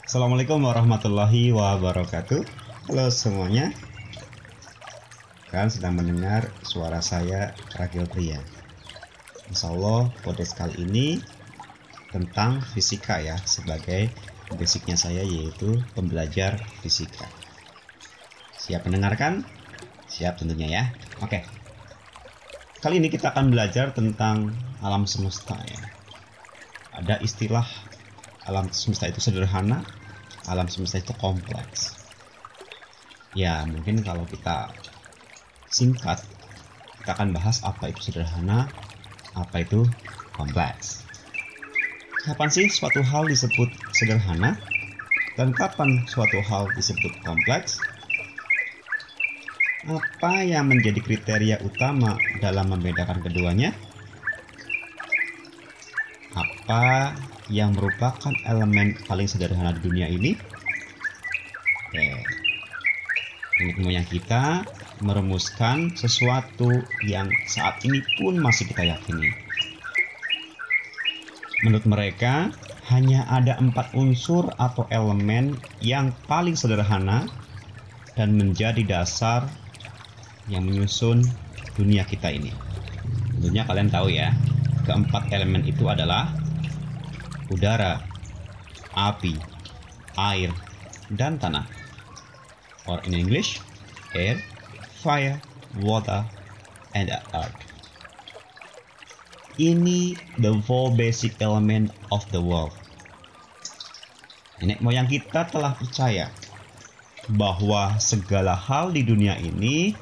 Assalamualaikum warahmatullahi wabarakatuh. Halo semuanya. Kalian sedang mendengar suara saya, Ragil Pria. Insya Allah podcast kali ini tentang fisika ya, sebagai basicnya saya yaitu pembelajar fisika. Siap mendengarkan? Siap tentunya ya. Oke. Kali ini kita akan belajar tentang alam semesta ya. Ada istilah alam semesta itu sederhana, alam semesta itu kompleks. Ya, mungkin kalau kita singkat, kita akan bahas apa itu sederhana, apa itu kompleks. Kapan sih suatu hal disebut sederhana, dan kapan suatu hal disebut kompleks? Apa yang menjadi kriteria utama dalam membedakan keduanya? Apa yang merupakan elemen paling sederhana di dunia ini? Nenek moyang kita merumuskan sesuatu yang saat ini pun masih kita yakini. Menurut mereka, hanya ada 4 unsur atau elemen yang paling sederhana dan menjadi dasar yang menyusun dunia kita ini. Tentunya kalian tahu ya, keempat elemen itu adalah udara, api, air, dan tanah. Or in English, air, fire, water, and earth. Ini the 4 basic element of the world. Nenek moyang kita telah percaya bahwa segala hal di dunia ini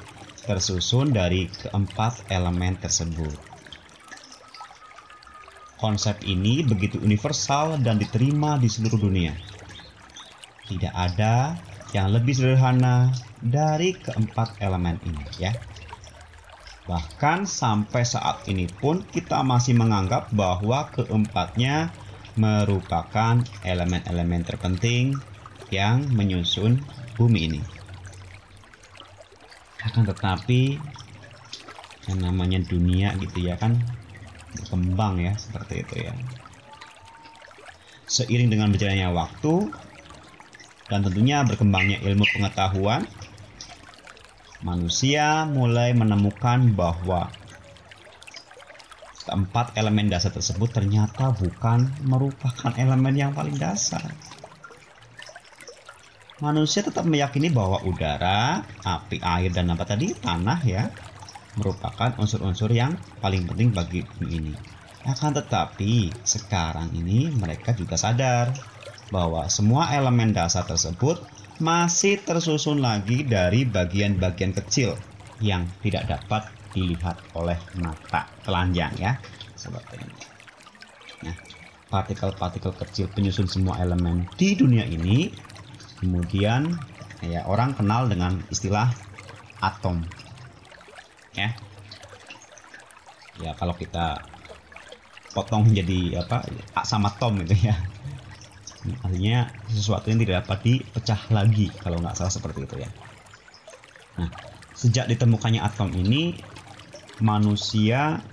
tersusun dari keempat elemen tersebut. Konsep ini begitu universal dan diterima di seluruh dunia. Tidak ada yang lebih sederhana dari keempat elemen ini ya. Bahkan sampai saat ini pun kita masih menganggap bahwa keempatnya merupakan elemen-elemen terpenting yang menyusun bumi ini. Akan tetapi yang namanya dunia gitu ya kan berkembang ya, seperti itu ya. Seiring dengan berjalannya waktu dan tentunya berkembangnya ilmu pengetahuan, manusia mulai menemukan bahwa keempat elemen dasar tersebut ternyata bukan merupakan elemen yang paling dasar. Manusia tetap meyakini bahwa udara, api, air, dan apa tadi, tanah ya, merupakan unsur-unsur yang paling penting bagi bumi ini. Akan tetapi sekarang ini mereka juga sadar bahwa semua elemen dasar tersebut masih tersusun lagi dari bagian-bagian kecil yang tidak dapat dilihat oleh mata telanjang ya, seperti ini. Nah, partikel-partikel kecil penyusun semua elemen di dunia ini kemudian ya orang kenal dengan istilah atom. Ya. Ya kalau kita potong menjadi apa? A sama tom gitu ya. Artinya sesuatu yang tidak dapat dipecah lagi kalau nggak salah seperti itu ya. Nah, sejak ditemukannya atom ini, manusia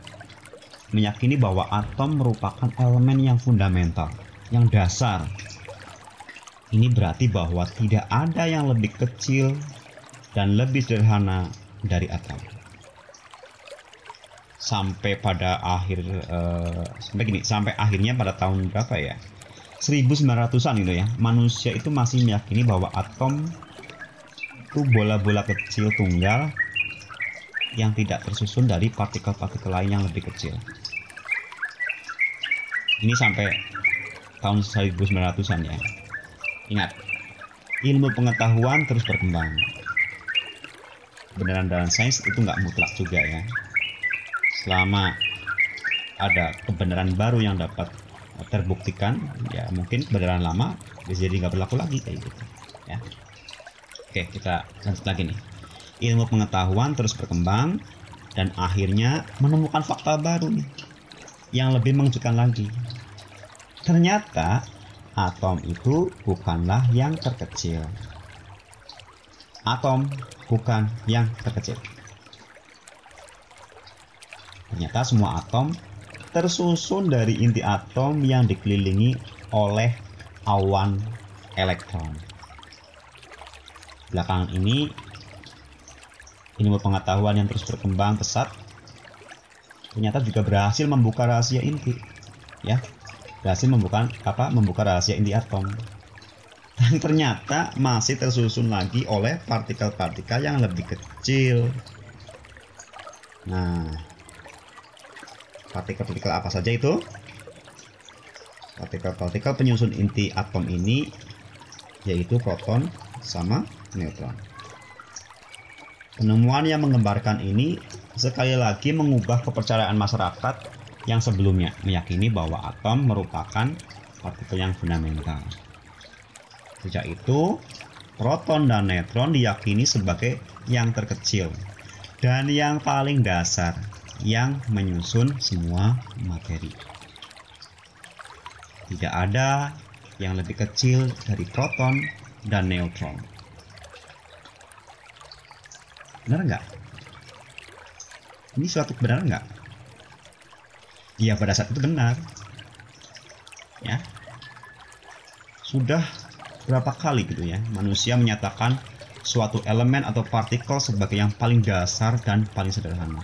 meyakini bahwa atom merupakan elemen yang fundamental, yang dasar. Ini berarti bahwa tidak ada yang lebih kecil dan lebih sederhana dari atom. Sampai akhirnya pada tahun berapa ya? 1900-an gitu ya. Manusia itu masih meyakini bahwa atom itu bola-bola kecil tunggal yang tidak tersusun dari partikel-partikel lain yang lebih kecil. Ini sampai tahun 1900-an ya. Ingat, ilmu pengetahuan terus berkembang. Kebenaran dalam sains itu nggak mutlak juga ya. Selama ada kebenaran baru yang dapat terbuktikan, ya mungkin kebenaran lama bisa jadi nggak berlaku lagi kayak gitu ya. Oke, kita lanjut lagi nih. Ilmu pengetahuan terus berkembang dan akhirnya menemukan fakta baru nih yang lebih mengejutkan lagi. Ternyata atom itu bukanlah yang terkecil. Atom bukan yang terkecil. Ternyata semua atom tersusun dari inti atom yang dikelilingi oleh awan elektron. Belakangan ini ilmu pengetahuan yang terus berkembang pesat ternyata juga berhasil membuka rahasia inti, ya, berhasil membuka rahasia inti atom. Dan ternyata masih tersusun lagi oleh partikel-partikel yang lebih kecil. Nah, partikel-partikel apa saja itu? Partikel-partikel penyusun inti atom ini yaitu proton sama neutron. Penemuan yang menggambarkan ini sekali lagi mengubah kepercayaan masyarakat yang sebelumnya meyakini bahwa atom merupakan partikel yang fundamental. Sejak itu, proton dan neutron diyakini sebagai yang terkecil dan yang paling dasar yang menyusun semua materi. Tidak ada yang lebih kecil dari proton dan neutron. Benar nggak? Ini suatu kebenaran nggak? Ya, pada saat itu benar. Ya, sudah berapa kali gitu ya manusia menyatakan suatu elemen atau partikel sebagai yang paling dasar dan paling sederhana.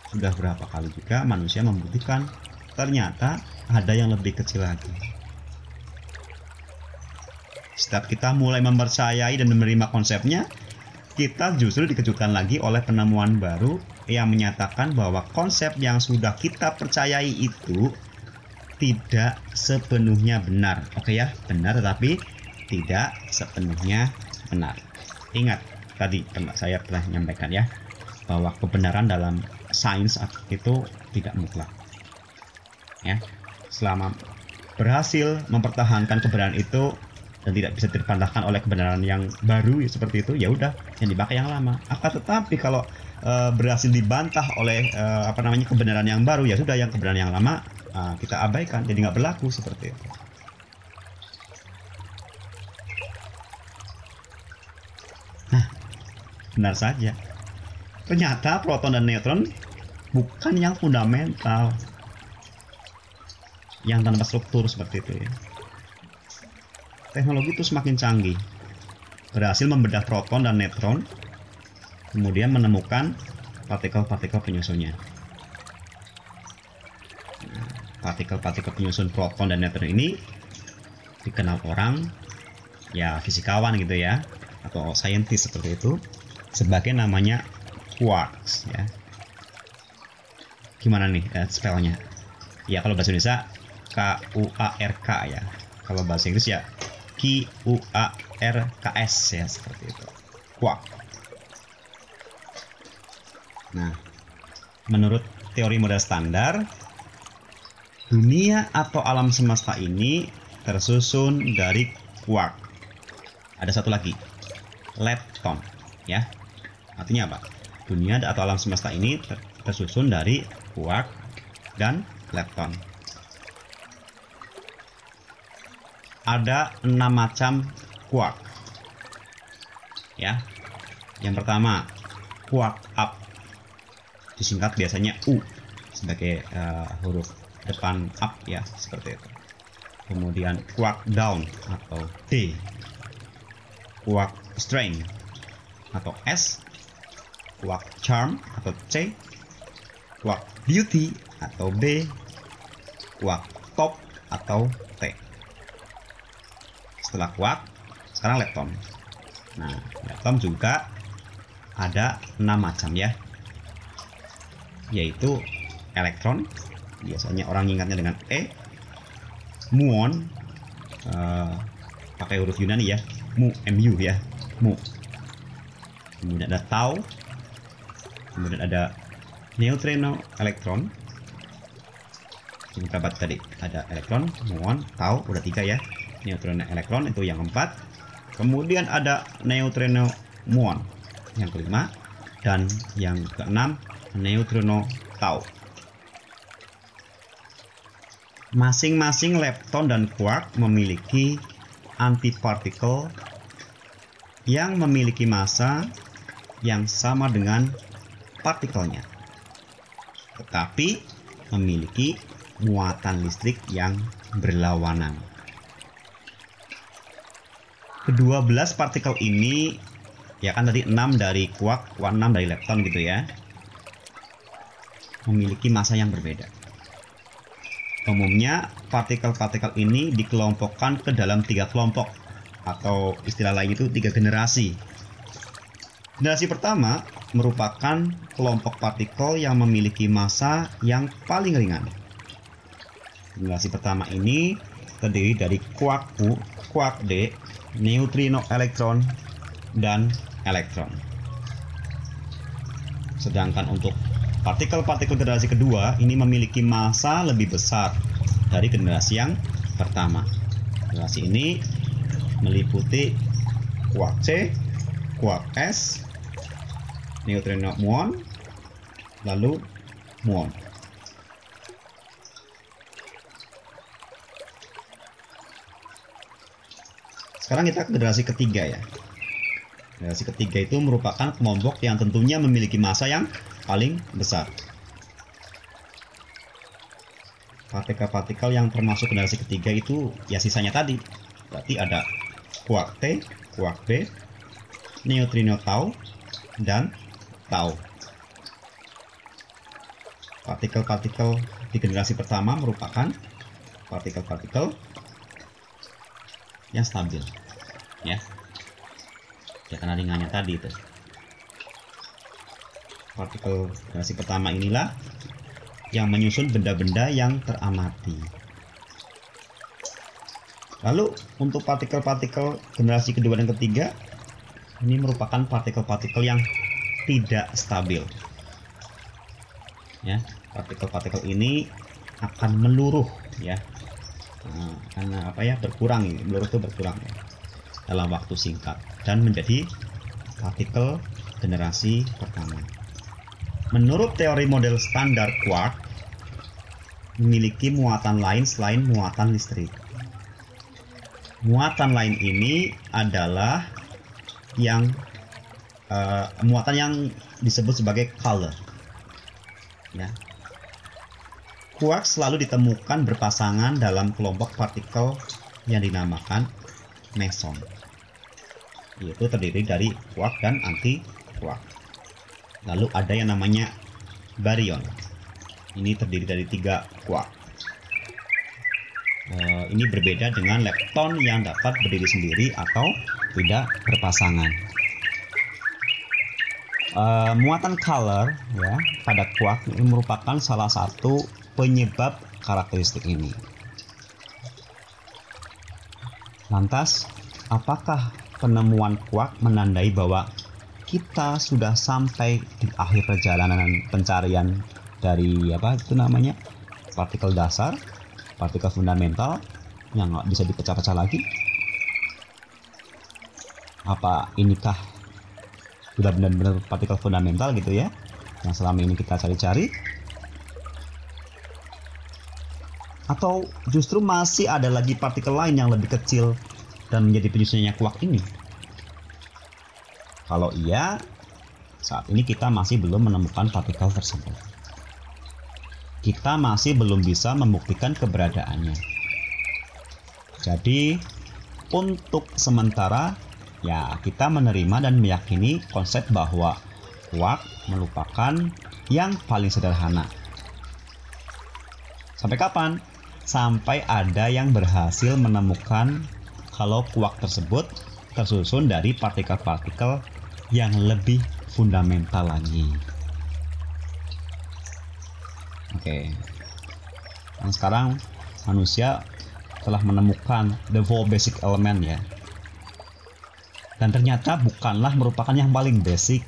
Sudah berapa kali juga manusia membuktikan ternyata ada yang lebih kecil lagi. Setiap kita mulai mempercayai dan menerima konsepnya, kita justru dikejutkan lagi oleh penemuan baru yang menyatakan bahwa konsep yang sudah kita percayai itu tidak sepenuhnya benar. Oke ya, benar tetapi tidak sepenuhnya benar. Ingat, tadi saya pernah menyampaikan ya, bahwa kebenaran dalam sains itu tidak mutlak. Ya, selama berhasil mempertahankan kebenaran itu dan tidak bisa dibantahkan oleh kebenaran yang baru ya, seperti itu, ya udah yang dipakai yang lama. Akan tetapi kalau berhasil dibantah oleh kebenaran yang baru, ya sudah yang kebenaran yang lama kita abaikan, jadi nggak berlaku seperti itu. Nah, benar saja. Ternyata proton dan neutron bukan yang fundamental, yang tanpa struktur seperti itu ya. Teknologi itu semakin canggih, berhasil membedah proton dan neutron, kemudian menemukan partikel-partikel penyusunnya. Partikel-partikel penyusun proton dan neutron ini dikenal orang, ya fisikawan gitu ya, atau saintis seperti itu, sebagai namanya quarks ya. Gimana nih spellnya? Ya kalau bahasa Indonesia Q-U-A-R-K ya. Kalau bahasa Inggris ya Q-U-A-R-K-S ya, seperti itu. Quark. Nah, menurut teori model standar, dunia atau alam semesta ini tersusun dari quark. Ada satu lagi, lepton ya. Artinya apa? Dunia atau alam semesta ini tersusun dari quark dan lepton. Ada 6 macam quark. Ya. Yang pertama, quark up. Disingkat biasanya U sebagai huruf depan up ya, seperti itu. Kemudian quark down atau D. Quark strength atau S. Quark charm atau C. Quark beauty atau B. Quark top atau T. Setelah quark, sekarang lepton. Nah, lepton juga ada 6 macam ya, yaitu elektron, biasanya orang ingatnya dengan E. Muon, pakai huruf Yunani ya, mu ya, mu. Kemudian ada tau, kemudian ada neutrino elektron. Kita baca tadi ada elektron, muon, tau, udah 3 ya. Neutrino elektron itu yang 4. Kemudian ada neutrino muon yang kelima, dan yang keenam neutrino tau. Masing-masing lepton dan quark memiliki antipartikel yang memiliki massa yang sama dengan partikelnya, tetapi memiliki muatan listrik yang berlawanan. Kedua belas partikel ini, ya kan tadi 6 dari quark, 6 dari lepton gitu ya, memiliki massa yang berbeda. Umumnya partikel-partikel ini dikelompokkan ke dalam 3 kelompok, atau istilah lain itu 3 generasi. Generasi pertama merupakan kelompok partikel yang memiliki massa yang paling ringan. Generasi pertama ini terdiri dari quark U, quark D, neutrino elektron, dan elektron. Sedangkan untuk partikel-partikel generasi kedua ini memiliki massa lebih besar dari generasi yang pertama. Generasi ini meliputi quark C, quark S, neutrino muon, lalu muon. Sekarang kita ke generasi ketiga ya. Generasi ketiga itu merupakan kelompok yang tentunya memiliki massa yang paling besar. Partikel-partikel yang termasuk generasi ketiga itu ya sisanya tadi. Berarti ada quark T, quark B, neutrino tau, dan tau. Partikel-partikel di generasi pertama merupakan partikel-partikel yang stabil ya karena ringannya tadi itu. Partikel generasi pertama inilah yang menyusun benda-benda yang teramati. Lalu untuk partikel-partikel generasi kedua dan ketiga ini merupakan partikel-partikel yang tidak stabil ya. Partikel-partikel ini akan meluruh ya. Karena berkurang, meluruh itu berkurang ya, dalam waktu singkat dan menjadi partikel generasi pertama. Menurut teori model standar quark memiliki muatan lain selain muatan listrik. Muatan lain ini adalah yang muatan yang disebut sebagai color ya. Quark selalu ditemukan berpasangan dalam kelompok partikel yang dinamakan meson. Yaitu terdiri dari quark dan anti-quark. Lalu ada yang namanya baryon. Ini terdiri dari 3 quark. Ini berbeda dengan lepton yang dapat berdiri sendiri atau tidak berpasangan. Muatan color ya pada quark ini merupakan salah satu penyebab karakteristik ini. Lantas, apakah penemuan quark menandai bahwa kita sudah sampai di akhir perjalanan pencarian dari partikel dasar, partikel fundamental yang nggak bisa dipecah-pecah lagi? Apa inikah sudah benar-benar partikel fundamental gitu ya, yang selama ini kita cari-cari? Atau justru masih ada lagi partikel lain yang lebih kecil dan menjadi penyusunnya quark ini? Kalau iya, saat ini kita masih belum menemukan partikel tersebut. Kita masih belum bisa membuktikan keberadaannya. Jadi, untuk sementara, ya kita menerima dan meyakini konsep bahwa quark merupakan yang paling sederhana. Sampai kapan? Sampai ada yang berhasil menemukan kalau quark tersebut tersusun dari partikel-partikel yang lebih fundamental lagi. Oke. Dan sekarang manusia telah menemukan the four basic element ya. Dan ternyata bukanlah merupakan yang paling basic.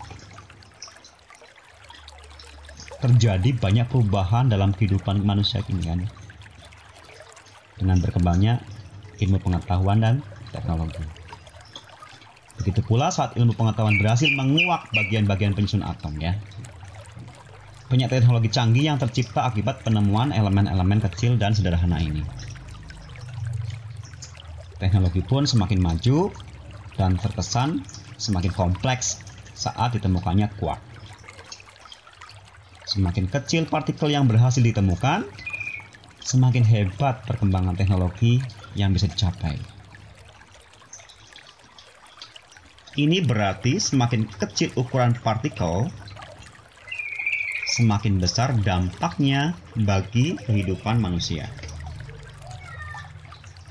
Terjadi banyak perubahan dalam kehidupan manusia kini kan, dengan berkembangnya ilmu pengetahuan dan teknologi. Begitu pula saat ilmu pengetahuan berhasil menguak bagian-bagian penyusun atom ya. Banyak teknologi canggih yang tercipta akibat penemuan elemen-elemen kecil dan sederhana ini. Teknologi pun semakin maju dan terkesan semakin kompleks saat ditemukannya quark. Semakin kecil partikel yang berhasil ditemukan, semakin hebat perkembangan teknologi yang bisa dicapai. Ini berarti semakin kecil ukuran partikel, semakin besar dampaknya bagi kehidupan manusia.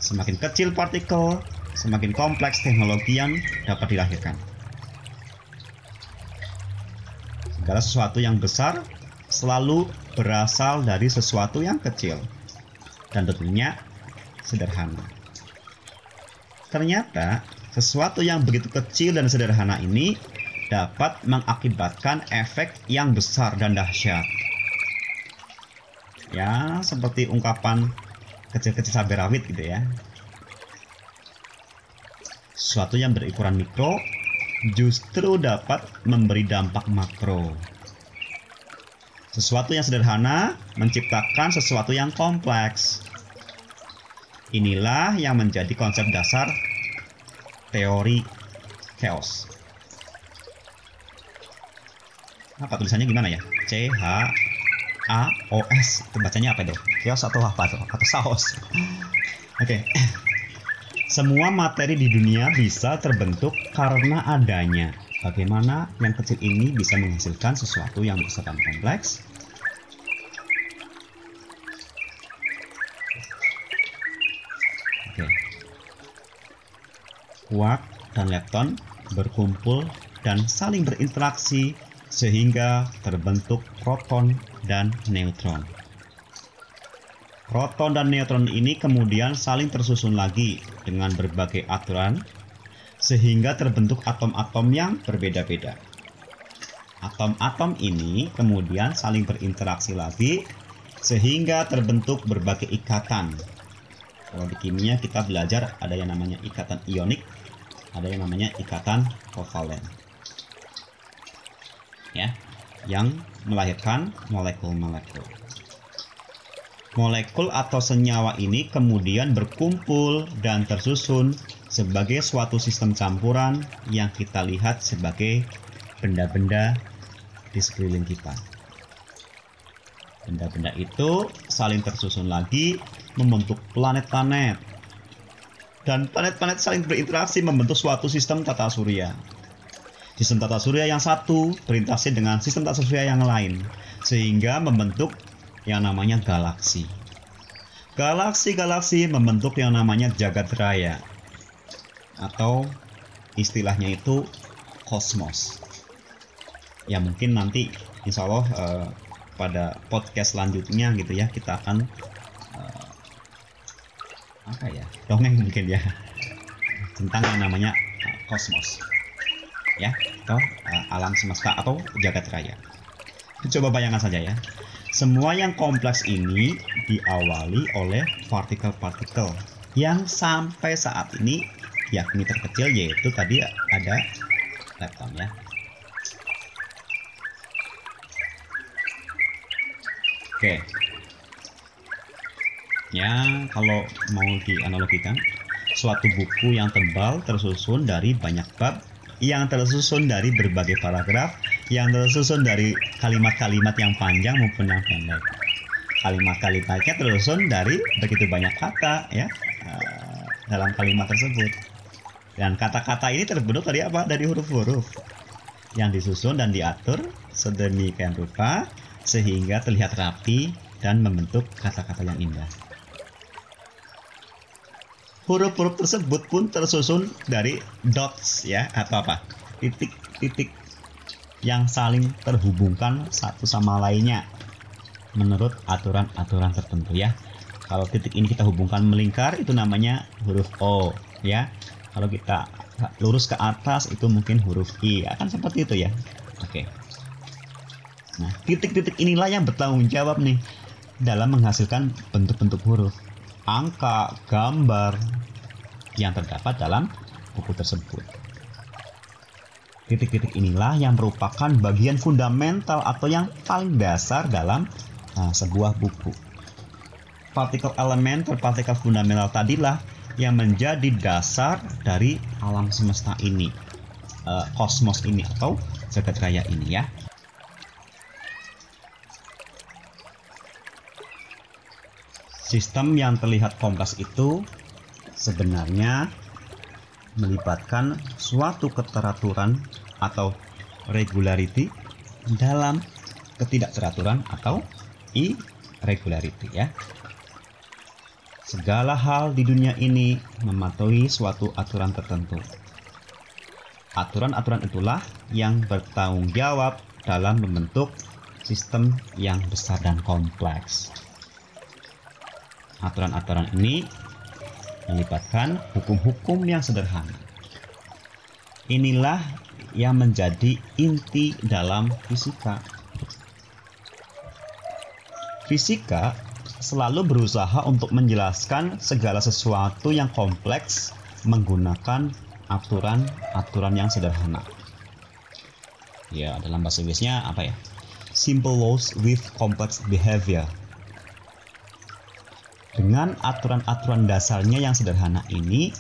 Semakin kecil partikel, semakin kompleks teknologi yang dapat dilahirkan. Segala sesuatu yang besar selalu berasal dari sesuatu yang kecil dan tentunya sederhana. Ternyata sesuatu yang begitu kecil dan sederhana ini dapat mengakibatkan efek yang besar dan dahsyat. Ya, seperti ungkapan kecil-kecil cabai rawit gitu ya. Sesuatu yang berukuran mikro justru dapat memberi dampak makro. Sesuatu yang sederhana menciptakan sesuatu yang kompleks. Inilah yang menjadi konsep dasar teori chaos. Apa tulisannya gimana ya? C-H-A-O-S. Itu bacanya apa itu? Chaos atau apa tuh? Atau saos? Oke. Semua materi di dunia bisa terbentuk karena adanya. Bagaimana yang kecil ini bisa menghasilkan sesuatu yang besar dan kompleks? Oke. Quark dan lepton berkumpul dan saling berinteraksi sehingga terbentuk proton dan neutron. Proton dan neutron ini kemudian saling tersusun lagi dengan berbagai aturan sehingga terbentuk atom-atom yang berbeda-beda. Atom-atom ini kemudian saling berinteraksi lagi sehingga terbentuk berbagai ikatan. Kalau di kimia kita belajar ada yang namanya ikatan ionik, ada yang namanya ikatan kovalen. Ya, yang melahirkan molekul-molekul. Molekul atau senyawa ini kemudian berkumpul dan tersusun sebagai suatu sistem campuran yang kita lihat sebagai benda-benda di sekeliling kita. Benda-benda itu saling tersusun lagi membentuk planet-planet. Dan planet-planet saling berinteraksi membentuk suatu sistem tata surya. Sistem tata surya yang satu berinteraksi dengan sistem tata surya yang lain sehingga membentuk yang namanya galaksi. Galaksi-galaksi membentuk yang namanya jagat raya atau istilahnya itu kosmos. Ya mungkin nanti insya Allah pada podcast selanjutnya gitu ya kita akan dongeng mungkin ya tentang yang namanya kosmos ya atau alam semesta atau jagat raya. Coba bayangkan saja ya. Semua yang kompleks ini diawali oleh partikel-partikel yang sampai saat ini yakni terkecil yaitu tadi ada lepton ya. Oke. Ya, kalau mau dianalogikan, suatu buku yang tebal tersusun dari banyak bab yang tersusun dari berbagai paragraf yang tersusun dari kalimat-kalimat yang panjang maupun yang pendek. Kalimat-kalimatnya tersusun dari begitu banyak kata ya dalam kalimat tersebut. Dan kata-kata ini terbentuk dari apa? Dari huruf-huruf yang disusun dan diatur sedemikian rupa sehingga terlihat rapi dan membentuk kata-kata yang indah. Huruf-huruf tersebut pun tersusun dari dots ya atau apa? Titik-titik yang saling terhubungkan satu sama lainnya menurut aturan-aturan tertentu ya. Kalau titik ini kita hubungkan melingkar itu namanya huruf O ya. Kalau kita lurus ke atas itu mungkin huruf I. Akan seperti itu ya. Oke. Nah, titik-titik inilah yang bertanggung jawab nih dalam menghasilkan bentuk-bentuk huruf, angka, gambar yang terdapat dalam buku tersebut. Titik-titik inilah yang merupakan bagian fundamental atau yang paling dasar dalam sebuah buku. Partikel elemen atau partikel fundamental tadilah yang menjadi dasar dari alam semesta ini, kosmos ini atau jagat raya ini ya. Sistem yang terlihat kompleks itu sebenarnya melibatkan suatu keteraturan atau regularity dalam ketidakteraturan atau irregularity ya. Segala hal di dunia ini mematuhi suatu aturan tertentu. Aturan-aturan itulah yang bertanggung jawab dalam membentuk sistem yang besar dan kompleks. Aturan-aturan ini melibatkan hukum-hukum yang sederhana. Inilah yang menjadi inti dalam fisika. Fisika selalu berusaha untuk menjelaskan segala sesuatu yang kompleks menggunakan aturan-aturan yang sederhana. Ya, dalam bahasa Inggrisnya apa ya? Simple laws with complex behavior. Dengan aturan-aturan dasarnya yang sederhana ini,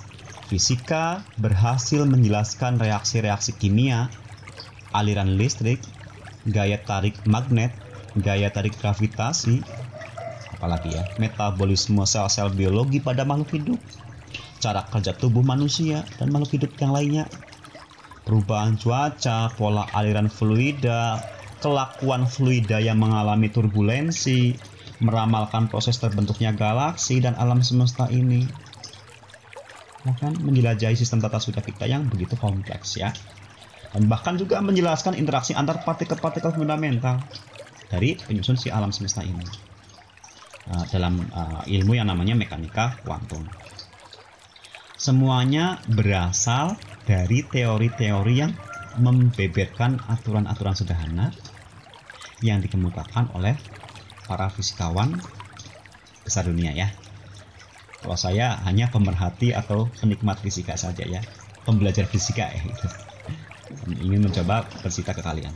fisika berhasil menjelaskan reaksi-reaksi kimia, aliran listrik, gaya tarik magnet, gaya tarik gravitasi, apalagi ya, metabolisme sel-sel biologi pada makhluk hidup, cara kerja tubuh manusia dan makhluk hidup yang lainnya, perubahan cuaca, pola aliran fluida, kelakuan fluida yang mengalami turbulensi, meramalkan proses terbentuknya galaksi dan alam semesta ini, bahkan menjelajahi sistem tata surya kita yang begitu kompleks ya, dan bahkan juga menjelaskan interaksi antar partikel-partikel fundamental dari penyusun si alam semesta ini dalam ilmu yang namanya mekanika kuantum. Semuanya berasal dari teori-teori yang membeberkan aturan-aturan sederhana yang dikemukakan oleh para fisikawan besar dunia ya. Kalau saya hanya pemerhati atau penikmat fisika saja ya, pembelajar fisika ya gitu. Ingin mencoba bercerita ke kalian.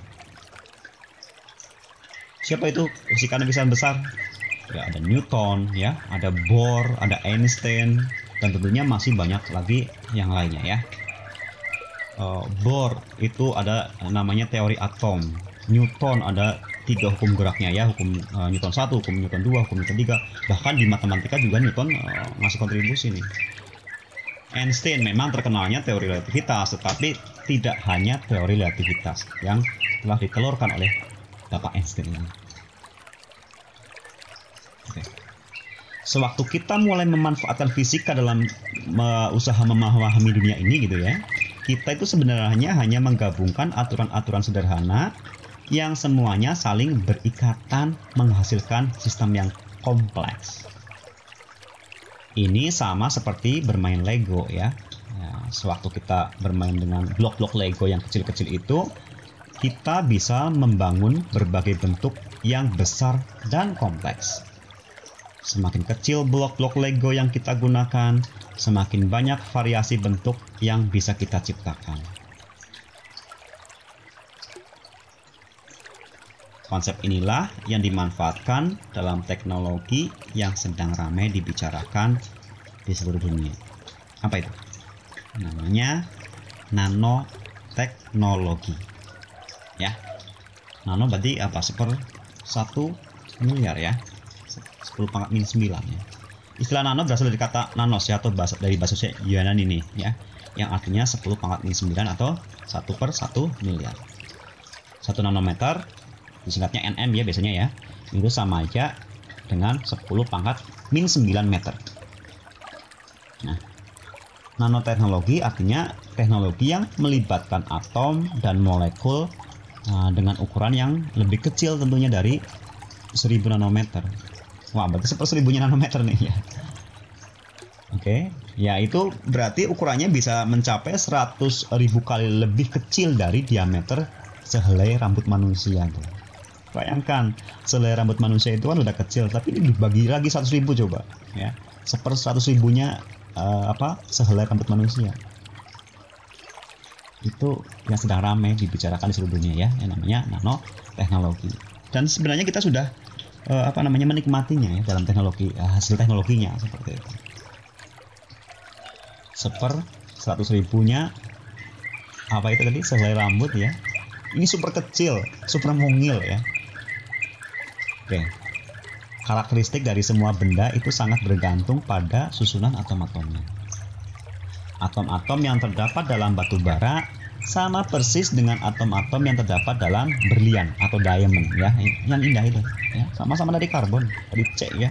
Siapa itu fisikawan besar? Ya, ada Newton ya, ada Bohr, ada Einstein, dan tentunya masih banyak lagi yang lainnya ya. Bohr itu ada namanya teori atom. Newton ada 3 hukum geraknya ya, hukum Newton 1, hukum Newton 2, hukum Newton 3. Bahkan di matematika juga Newton ngasih kontribusi nih. Einstein memang terkenalnya teori relativitas, tetapi tidak hanya teori relativitas yang telah ditelurkan oleh Bapak Einstein ini. Oke. Sewaktu kita mulai memanfaatkan fisika dalam usaha memahami dunia ini gitu ya, kita itu sebenarnya hanya menggabungkan aturan-aturan sederhana yang semuanya saling berikatan menghasilkan sistem yang kompleks. Ini sama seperti bermain Lego ya. Sewaktu kita bermain dengan blok-blok Lego yang kecil-kecil itu, kita bisa membangun berbagai bentuk yang besar dan kompleks. Semakin kecil blok-blok Lego yang kita gunakan, semakin banyak variasi bentuk yang bisa kita ciptakan. Konsep inilah yang dimanfaatkan dalam teknologi yang sedang ramai dibicarakan di seluruh dunia. Apa itu? Namanya nanoteknologi. Ya, nano berarti apa? 1/1 miliar ya, 10 pangkat minus 9 ya. Istilah nano berasal dari kata nanos ya, atau dari bahasa Yunani ini ya, yang artinya 10 pangkat minus 9 atau 1/1 miliar. 1 nanometer disingkatnya nm ya biasanya ya, itu sama aja dengan 10 pangkat minus 9 meter. Nah, nanoteknologi artinya teknologi yang melibatkan atom dan molekul dengan ukuran yang lebih kecil tentunya dari 1000 nanometer. Wah, berarti 1/1000 nanometer nih ya. Oke, ya itu berarti ukurannya bisa mencapai 100.000 kali lebih kecil dari diameter sehelai rambut manusia tuh. Bayangkan, sehelai rambut manusia itu kan udah kecil, tapi ini dibagi lagi 100.000 coba ya. 1/100.000-nya sehelai rambut manusia. Itu yang sedang ramai dibicarakan di seluruh dunia ya, yang namanya nanoteknologi. Dan sebenarnya kita sudah menikmatinya ya dalam teknologi, hasil teknologinya seperti itu. 1/100.000-nya apa itu tadi, sehelai rambut ya. Ini super kecil, super mungil ya. Oke. karakteristik dari semua benda itu sangat bergantung pada susunan atom-atomnya. Atom-atom yang terdapat dalam batu bara sama persis dengan atom-atom yang terdapat dalam berlian atau diamond ya, yang indah itu ya, sama-sama dari karbon, dari C ya.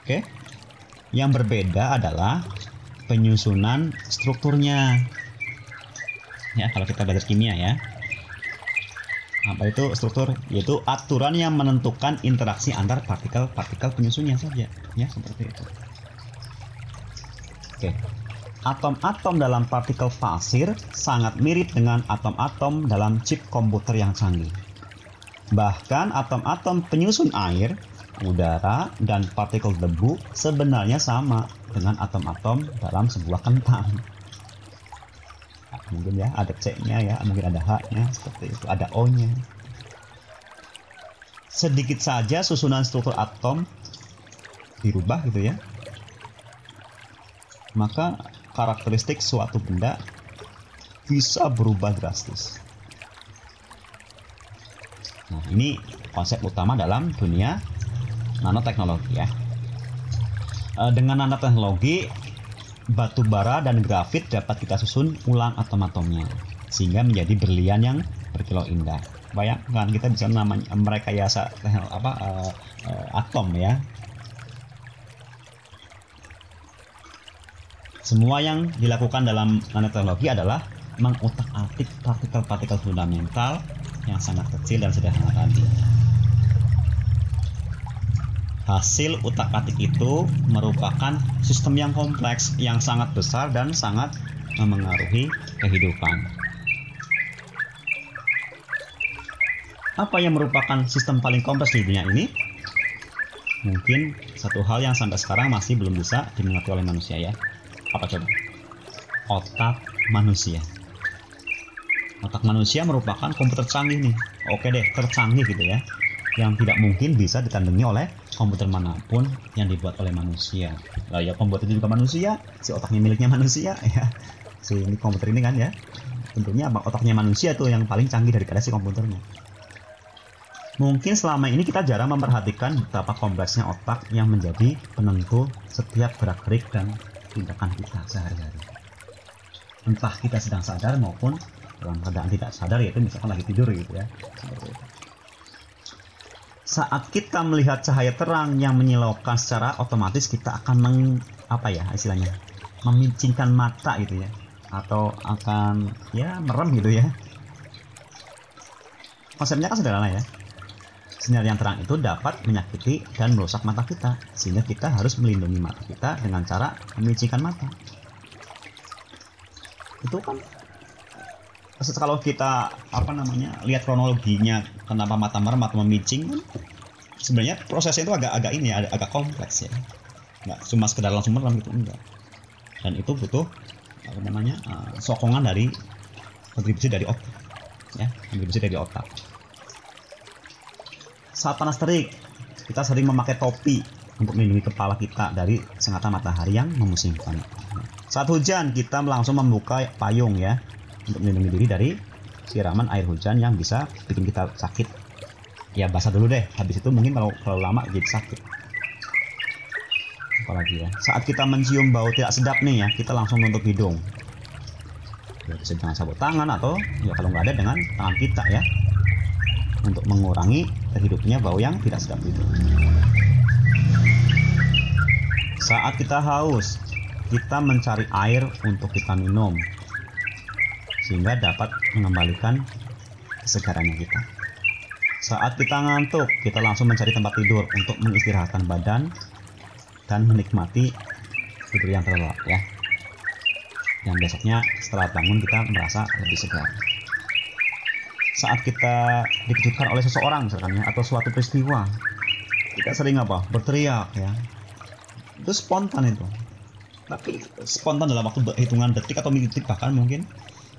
Oke. Yang berbeda adalah penyusunan strukturnya. Ya, kalau kita belajar kimia ya. Apa itu struktur? Yaitu aturan yang menentukan interaksi antar partikel-partikel penyusunnya saja, ya, seperti itu. Oke. Atom-atom dalam partikel pasir sangat mirip dengan atom-atom dalam chip komputer yang canggih. Bahkan atom-atom penyusun air, udara, dan partikel debu sebenarnya sama dengan atom-atom dalam sebuah kentang. Mungkin ya ada C-nya ya, mungkin ada H-nya, seperti itu, ada O-nya. Sedikit saja susunan struktur atom dirubah gitu ya, maka karakteristik suatu benda bisa berubah drastis. Nah, ini konsep utama dalam dunia nanoteknologi ya. Dengan nanoteknologi, batu bara dan grafit dapat kita susun ulang atom-atomnya sehingga menjadi berlian yang berkilau indah. Bayangkan kita bisa namanya merekayasa atom ya. Semua yang dilakukan dalam nanoteknologi adalah mengutak-atik partikel-partikel fundamental yang sangat kecil dan sederhana tadi. Hasil utak-atik itu merupakan sistem yang kompleks, yang sangat besar dan sangat memengaruhi kehidupan. Apa yang merupakan sistem paling kompleks di dunia ini? Mungkin satu hal yang sampai sekarang masih belum bisa dimengerti oleh manusia ya. Apa coba? Otak manusia. Otak manusia merupakan komputer canggih nih. Oke deh, tercanggih gitu ya, yang tidak mungkin bisa ditandingi oleh komputer manapun yang dibuat oleh manusia. Lah ya, komputer itu juga manusia, si otaknya miliknya manusia ya. Si ini komputer ini kan ya, tentunya otaknya manusia tuh yang paling canggih daripada si komputernya. Mungkin selama ini kita jarang memperhatikan betapa kompleksnya otak yang menjadi penentu setiap gerak-gerik dan tindakan kita sehari-hari. Entah kita sedang sadar maupun dalam keadaan tidak sadar, yaitu misalkan lagi tidur gitu ya. Seperti itu. Saat kita melihat cahaya terang yang menyilaukan, secara otomatis kita akan memicingkan mata gitu ya, atau akan ya merem gitu ya. Konsepnya kan sederhana ya. Sinar yang terang itu dapat menyakiti dan merusak mata kita, sehingga kita harus melindungi mata kita dengan cara memicingkan mata. Itu kan kalau kita lihat kronologinya kenapa mata merem atau memicing, sebenarnya prosesnya itu agak kompleks ya, nggak cuma sekedar langsung merem gitu, enggak. Dan itu butuh sokongan dari kontribusi dari otak ya, Saat panas terik, kita sering memakai topi untuk melindungi kepala kita dari sengatan matahari yang memusingkan. Saat hujan, kita langsung membuka payung ya, untuk melindungi diri dari siraman air hujan yang bisa bikin kita sakit. Ya basah dulu deh, habis itu mungkin kalau lama jadi sakit. Apalagi ya, saat kita mencium bau tidak sedap nih ya, kita langsung menutup hidung. Ya, bisa dengan sabuk tangan atau ya kalau nggak ada dengan tangan kita ya, untuk mengurangi terhidupnya bau yang tidak sedap itu. Saat kita haus, kita mencari air untuk kita minum, sehingga dapat mengembalikan kesegarannya kita. Saat kita ngantuk, kita langsung mencari tempat tidur untuk mengistirahatkan badan dan menikmati tidur yang terlelap ya. Yang besoknya setelah bangun kita merasa lebih segar. Saat kita dikejutkan oleh seseorang misalkan ya, atau suatu peristiwa, kita sering berteriak ya. Itu spontan itu. Tapi spontan dalam waktu hitungan detik atau menit bahkan mungkin.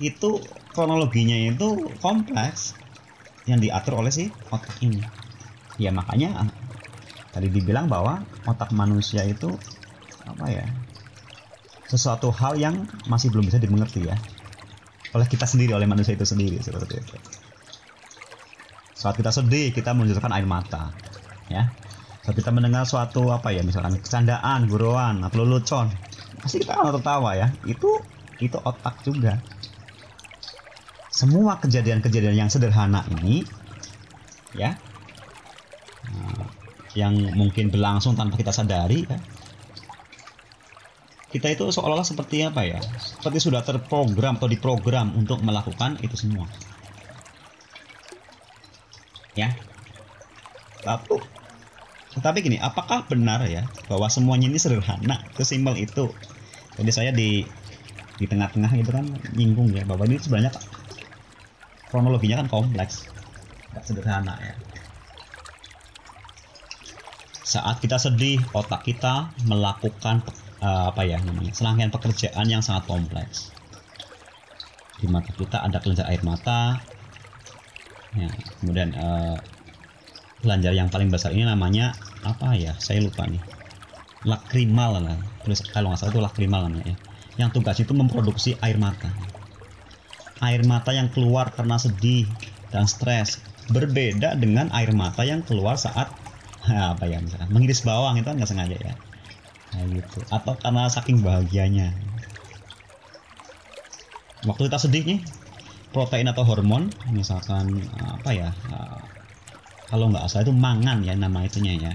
Itu kronologinya itu kompleks yang diatur oleh si otak ini. Ya makanya tadi dibilang bahwa otak manusia itu sesuatu hal yang masih belum bisa dimengerti ya. oleh kita sendiri, oleh manusia itu sendiri, seperti itu. Saat kita sedih, kita menunjukkan air mata, ya. Saat kita mendengar suatu apa ya, misalkan kecandaan, guruan, atau lelucon, pasti kita akan tertawa ya. Itu otak juga. Semua kejadian-kejadian yang sederhana ini, ya, yang mungkin berlangsung tanpa kita sadari, ya, kita itu seolah-olah seperti apa ya? Seperti sudah terprogram atau diprogram untuk melakukan itu semua. Ya. Tetapi gini, apakah benar ya bahwa semuanya ini sederhana, sesimpel itu? Jadi saya di tengah-tengah itu kan nyinggung ya bahwa ini sebenarnya kronologinya kan kompleks, nggak sederhana ya. Saat kita sedih, otak kita melakukan serangkaian pekerjaan yang sangat kompleks. Di mata kita ada kelenjar air mata, ya, kemudian kelenjar yang paling besar ini namanya apa ya? Saya lupa nih. Lakrimal lah, kalau nggak salah itu lakrimal namanya. Yang tugas itu memproduksi air mata. Air mata yang keluar karena sedih dan stres berbeda dengan air mata yang keluar saat misalkan mengiris bawang, itu kan nggak sengaja ya. Nah, gitu. Atau karena saking bahagianya. Waktu kita sedih nih, protein atau hormon, misalkan kalau nggak salah itu mangan ya nama itunya ya,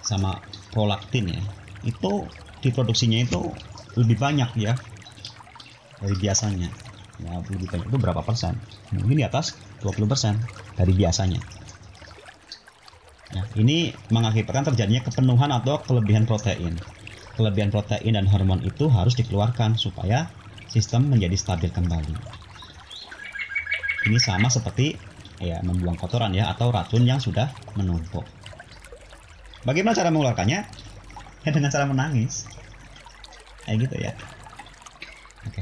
sama prolaktin ya, itu diproduksinya itu lebih banyak ya dari biasanya. Ya, lebih banyak itu berapa persen? Mungkin di atas 20% dari biasanya. Nah, ini mengakibatkan terjadinya kepenuhan atau kelebihan protein. Kelebihan protein dan hormon itu harus dikeluarkan supaya sistem menjadi stabil kembali. Ini sama seperti ya membuang kotoran ya, atau racun yang sudah menumpuk. Bagaimana cara mengeluarkannya? Ya dengan cara menangis. Kayak gitu ya. Oke.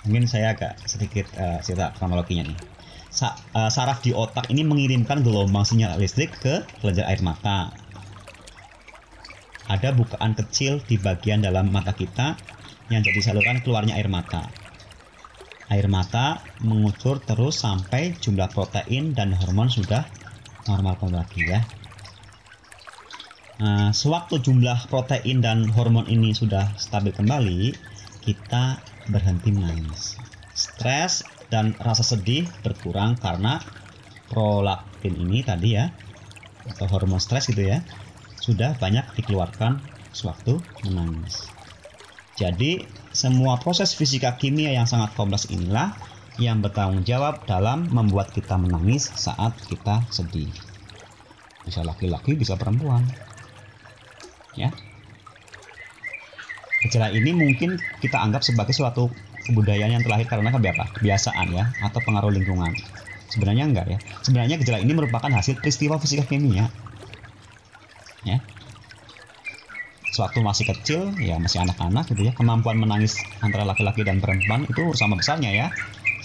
Mungkin saya agak sedikit cerita kronologinya nih. Saraf di otak ini mengirimkan gelombang sinyal listrik ke kelenjar air mata. Ada bukaan kecil di bagian dalam mata kita yang jadi saluran keluarnya air mata. Air mata mengucur terus sampai jumlah protein dan hormon sudah normal kembali ya. Sewaktu jumlah protein dan hormon ini sudah stabil kembali, kita berhenti menangis. Stres dan rasa sedih berkurang karena prolaktin ini tadi ya, atau hormon stres gitu ya, sudah banyak dikeluarkan sewaktu menangis. Jadi semua proses fisika kimia yang sangat kompleks inilah yang bertanggung jawab dalam membuat kita menangis saat kita sedih. Bisa laki-laki, bisa perempuan. Ya. Gejala ini mungkin kita anggap sebagai suatu kebudayaan yang terlahir karena kebiasaan ya, atau pengaruh lingkungan. Sebenarnya enggak ya. Sebenarnya gejala ini merupakan hasil peristiwa fisika kimia. Ya. Sewaktu masih kecil ya, masih anak-anak gitu ya, kemampuan menangis antara laki-laki dan perempuan itu sama besarnya ya.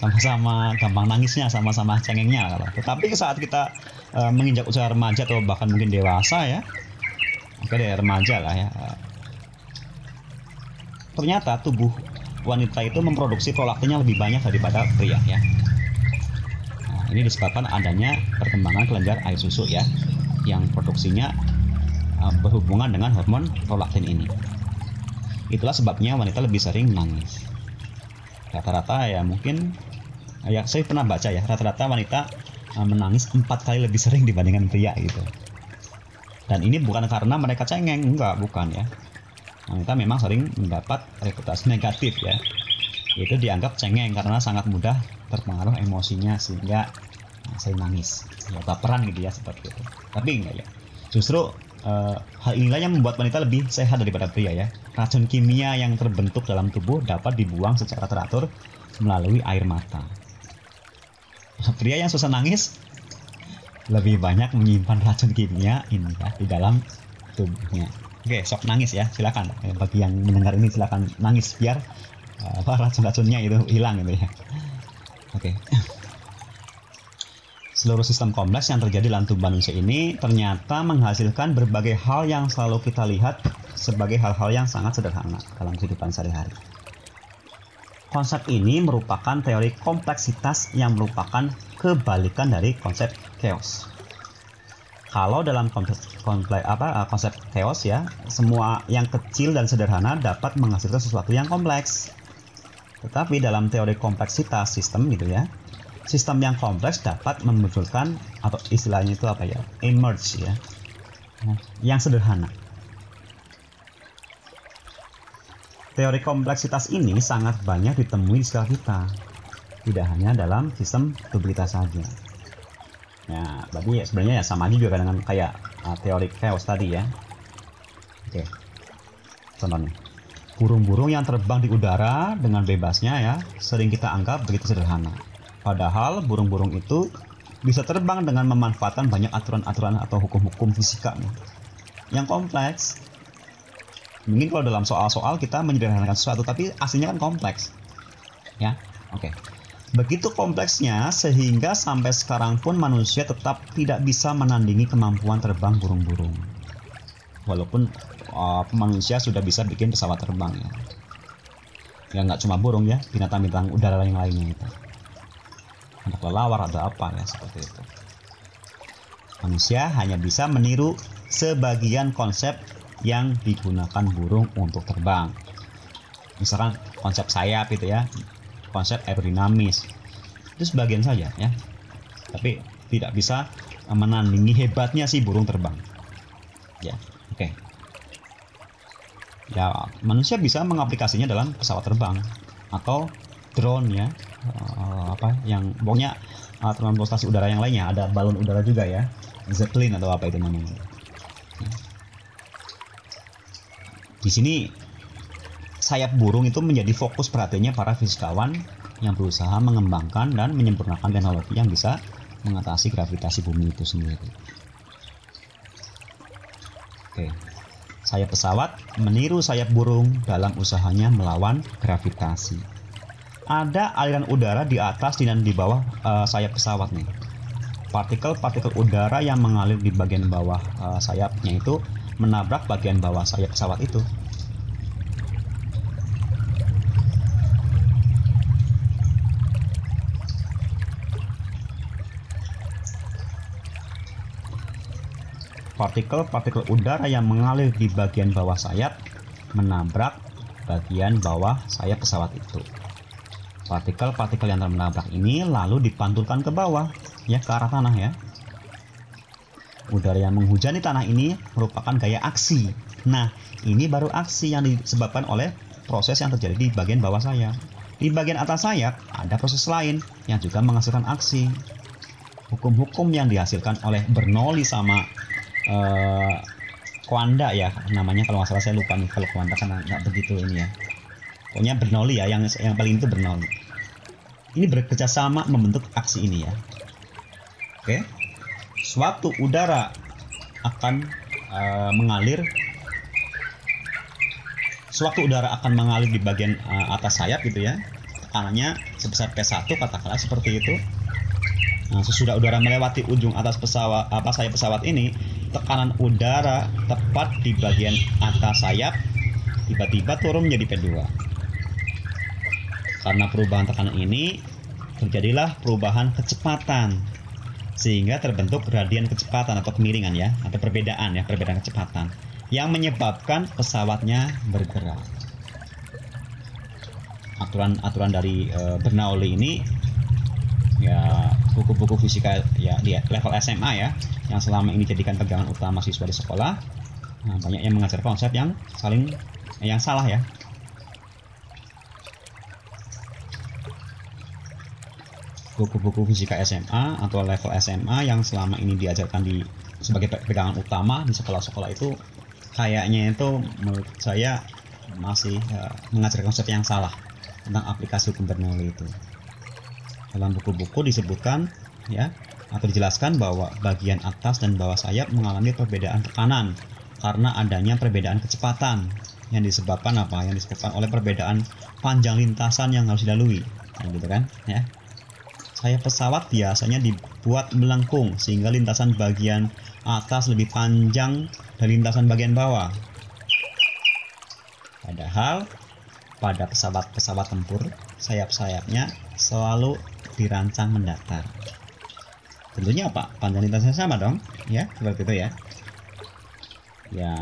Sama-sama gampang nangisnya, sama-sama cengengnya kalau. Tetapi saat kita menginjak usia remaja atau bahkan mungkin dewasa ya. Oke deh, remaja lah ya. Ternyata tubuh wanita itu memproduksi prolaktinnya lebih banyak daripada pria ya. Nah, ini disebabkan adanya perkembangan kelenjar air susu ya, yang produksinya berhubungan dengan hormon prolaktin ini. Itulah sebabnya wanita lebih sering menangis. Rata-rata ya mungkin ya saya pernah baca ya, rata-rata wanita menangis 4 kali lebih sering dibandingkan pria gitu. Dan ini bukan karena mereka cengeng, bukan ya. Wanita memang sering mendapat reputasi negatif ya. Itu dianggap cengeng karena sangat mudah terpengaruh emosinya sehingga saya nangis. Ya, baperan gitu ya seperti itu. Tapi enggak ya. Justru hal inilah yang membuat wanita lebih sehat daripada pria ya. Racun kimia yang terbentuk dalam tubuh dapat dibuang secara teratur melalui air mata. Pria yang susah nangis lebih banyak menyimpan racun kimia ini ya di dalam tubuhnya. Oke, sok nangis ya, silakan. Bagi yang mendengar ini silakan nangis biar racun-racunnya itu hilang gitu ya. Oke. Seluruh sistem kompleks yang terjadi dalam tubuh manusia ini ternyata menghasilkan berbagai hal yang selalu kita lihat sebagai hal-hal yang sangat sederhana dalam kehidupan sehari-hari. Konsep ini merupakan teori kompleksitas yang merupakan kebalikan dari konsep chaos. Kalau dalam konsep chaos ya, semua yang kecil dan sederhana dapat menghasilkan sesuatu yang kompleks. Tetapi dalam teori kompleksitas sistem gitu ya, sistem yang kompleks dapat memunculkan atau istilahnya itu apa ya, emerge ya, yang sederhana. Teori kompleksitas ini sangat banyak ditemui di sekitar kita, tidak hanya dalam sistem stabilitas saja. Ya, berarti sebenarnya ya sama aja juga dengan kayak teori chaos tadi ya. Oke, contohnya, burung-burung yang terbang di udara dengan bebasnya ya, sering kita anggap begitu sederhana. Padahal burung-burung itu bisa terbang dengan memanfaatkan banyak aturan-aturan atau hukum-hukum fisika nih, yang kompleks. Mungkin kalau dalam soal-soal kita menyederhanakan sesuatu, tapi aslinya kan kompleks. Ya, oke. Begitu kompleksnya sehingga sampai sekarang pun manusia tetap tidak bisa menandingi kemampuan terbang burung-burung. Walaupun manusia sudah bisa bikin pesawat terbang ya. Ya nggak cuma burung ya, binatang-binatang udara yang lainnya itu. Ada kelelawar, ada apa ya seperti itu. Manusia hanya bisa meniru sebagian konsep yang digunakan burung untuk terbang. Misalkan konsep sayap itu ya, konsep aerodinamis, itu sebagian saja ya, tapi tidak bisa menandingi hebatnya si burung terbang ya. Oke. Ya, manusia bisa mengaplikasinya dalam pesawat terbang atau drone ya, yang pokoknya transportasi udara yang lainnya. Ada balon udara juga ya, zeppelin atau apa itu namanya. Di sini sayap burung itu menjadi fokus perhatiannya para fisikawan yang berusaha mengembangkan dan menyempurnakan teknologi yang bisa mengatasi gravitasi bumi itu sendiri. Oke. Sayap pesawat meniru sayap burung dalam usahanya melawan gravitasi. Ada aliran udara di atas dan di bawah sayap pesawat nih. Partikel-partikel udara yang mengalir di bagian bawah sayapnya itu menabrak bagian bawah sayap pesawat itu. Partikel-partikel udara yang mengalir di bagian bawah sayap menabrak bagian bawah sayap pesawat itu. Partikel-partikel yang menabrak ini lalu dipantulkan ke bawah, ya, ke arah tanah ya. Udara yang menghujani tanah ini merupakan gaya aksi. Nah, ini baru aksi yang disebabkan oleh proses yang terjadi di bagian bawah sayap. Di bagian atas sayap ada proses lain yang juga menghasilkan aksi. Hukum-hukum yang dihasilkan oleh Bernoulli sama Coanda ya namanya, kalau nggak salah, saya lupa nih kalau Coanda kan nggak begitu ini ya. Pokoknya Bernoulli ya, yang paling itu Bernoulli. Ini bekerja sama membentuk aksi ini ya. Oke. Suatu udara akan mengalir di bagian atas sayap gitu ya. Tekanannya sebesar P1 katakanlah seperti itu. Nah, sesudah udara melewati ujung atas sayap pesawat ini, tekanan udara tepat di bagian atas sayap tiba-tiba turun menjadi P2. Karena perubahan tekanan ini, terjadilah perubahan kecepatan, sehingga terbentuk gradien kecepatan atau kemiringan ya, atau perbedaan kecepatan yang menyebabkan pesawatnya bergerak. Aturan dari Bernoulli ini ya, buku-buku fisika ya di level SMA ya, yang selama ini jadikan pegangan utama siswa di sekolah. Nah, banyak yang mengajar konsep yang salah ya. Buku-buku fisika SMA atau level SMA yang selama ini diajarkan sebagai pegangan utama di sekolah-sekolah itu kayaknya itu menurut saya masih mengajar konsep yang salah tentang aplikasi hukum Bernoulli itu. Dalam buku-buku disebutkan ya, atau dijelaskan bahwa bagian atas dan bawah sayap mengalami perbedaan tekanan karena adanya perbedaan kecepatan yang disebabkan oleh perbedaan panjang lintasan yang harus dilalui, gitu kan ya. Sayap pesawat biasanya dibuat melengkung sehingga lintasan bagian atas lebih panjang dari lintasan bagian bawah. Padahal pada pesawat tempur sayap-sayapnya selalu dirancang mendatar. Tentunya apa? Panjang lintasnya sama dong, ya, seperti itu ya. Ya,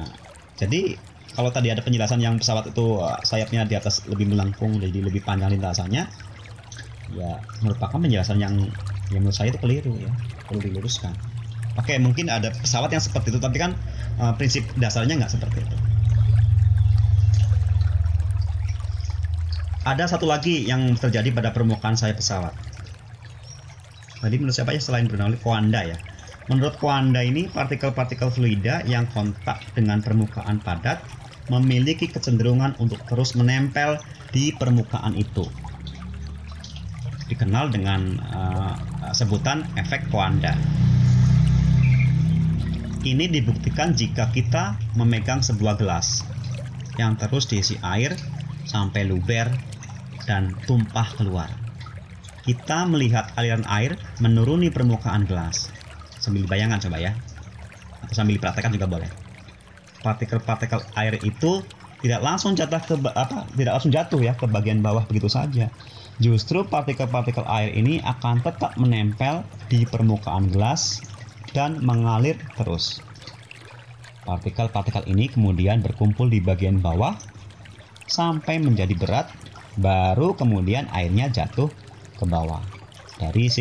jadi kalau tadi ada penjelasan yang pesawat itu sayapnya di atas lebih melengkung, jadi lebih panjang lintasannya, ya merupakan penjelasan yang menurut saya itu keliru ya, perlu diluruskan. Oke, mungkin ada pesawat yang seperti itu, tapi kan prinsip dasarnya nggak seperti itu. Ada satu lagi yang terjadi pada permukaan sayap pesawat. Tadi menurut siapa ya, selain Brunel, Coanda ya. Menurut Coanda ini, partikel-partikel fluida yang kontak dengan permukaan padat memiliki kecenderungan untuk terus menempel di permukaan itu. Dikenal dengan sebutan efek Coanda. Ini dibuktikan jika kita memegang sebuah gelas yang terus diisi air sampai luber dan tumpah keluar. Kita melihat aliran air menuruni permukaan gelas. Sambil bayangan coba ya, atau sambil dipraktekkan juga boleh. Partikel-partikel air itu tidak langsung jatuh ya ke bagian bawah begitu saja. Justru partikel-partikel air ini akan tetap menempel di permukaan gelas dan mengalir terus. Partikel-partikel ini kemudian berkumpul di bagian bawah sampai menjadi berat, baru kemudian airnya jatuh ke bawah dari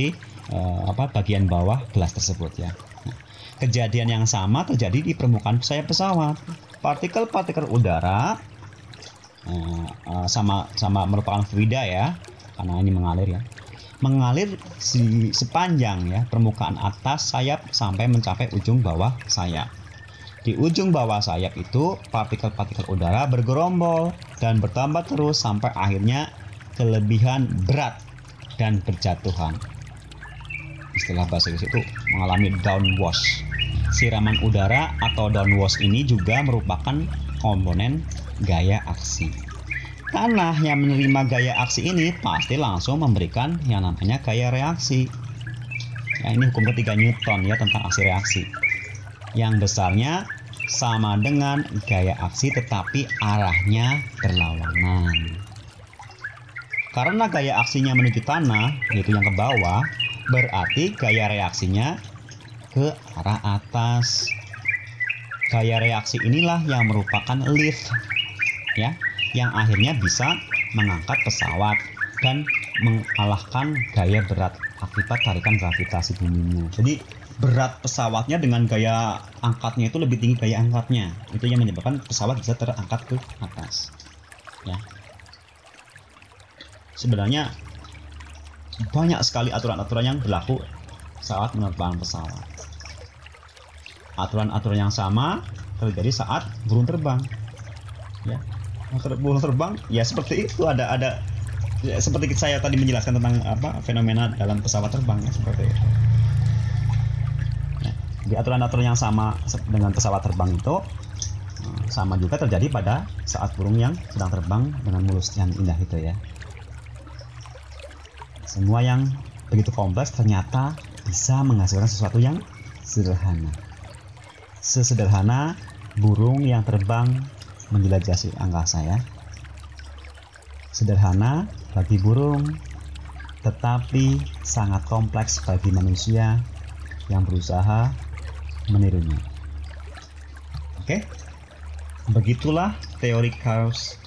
bagian bawah gelas tersebut ya. Nah, kejadian yang sama terjadi di permukaan sayap pesawat. Partikel-partikel udara sama merupakan fluida ya, karena ini mengalir ya. Mengalir sepanjang ya permukaan atas sayap sampai mencapai ujung bawah sayap. Di ujung bawah sayap itu partikel-partikel udara bergerombol dan bertambah terus sampai akhirnya kelebihan berat dan berjatuhan. Istilah bahasa Inggris itu mengalami downwash. Siraman udara atau downwash ini juga merupakan komponen gaya aksi. Tanah yang menerima gaya aksi ini pasti langsung memberikan yang namanya gaya reaksi. Ya, ini hukum ketiga Newton ya tentang aksi reaksi. Yang besarnya sama dengan gaya aksi tetapi arahnya berlawanan. Karena gaya aksinya menuju tanah, yaitu yang ke bawah, berarti gaya reaksinya ke arah atas. Gaya reaksi inilah yang merupakan lift, ya, yang akhirnya bisa mengangkat pesawat dan mengalahkan gaya berat akibat tarikan gravitasi buminya. Jadi berat pesawatnya dengan gaya angkatnya itu lebih tinggi gaya angkatnya. Itu yang menyebabkan pesawat bisa terangkat ke atas. Ya. Sebenarnya banyak sekali aturan-aturan yang berlaku saat menerbangkan pesawat. Aturan-aturan yang sama terjadi saat burung terbang. Ya, burung terbang ya seperti itu, ada ya, seperti saya tadi menjelaskan tentang fenomena dalam pesawat terbang ya, seperti itu. Ya, di aturan-aturan yang sama dengan pesawat terbang itu sama juga terjadi pada saat burung yang sedang terbang dengan mulus yang indah itu ya. Semua yang begitu kompleks ternyata bisa menghasilkan sesuatu yang sederhana. Sesederhana burung yang terbang menjelajahi angkasa ya. Sederhana bagi burung, tetapi sangat kompleks bagi manusia yang berusaha menirunya. Oke, begitulah teori chaos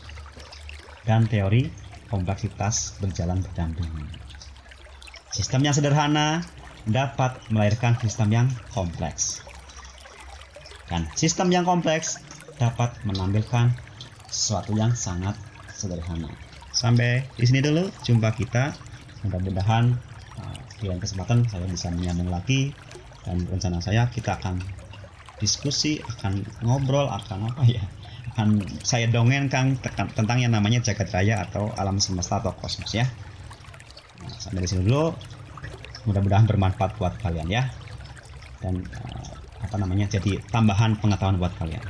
dan teori kompleksitas berjalan berdampingan. Sistem yang sederhana dapat melahirkan sistem yang kompleks. Dan sistem yang kompleks dapat menampilkan sesuatu yang sangat sederhana. Sampai di sini dulu jumpa kita. Mudah-mudahan di lain kesempatan saya bisa menyambung lagi, dan rencana saya kita akan diskusi, akan ngobrol, akan saya dongengkan tentang yang namanya jagat raya atau alam semesta atau kosmos ya. Nah, sampai di sini dulu. Mudah-mudahan bermanfaat buat kalian ya. Dan jadi tambahan pengetahuan buat kalian.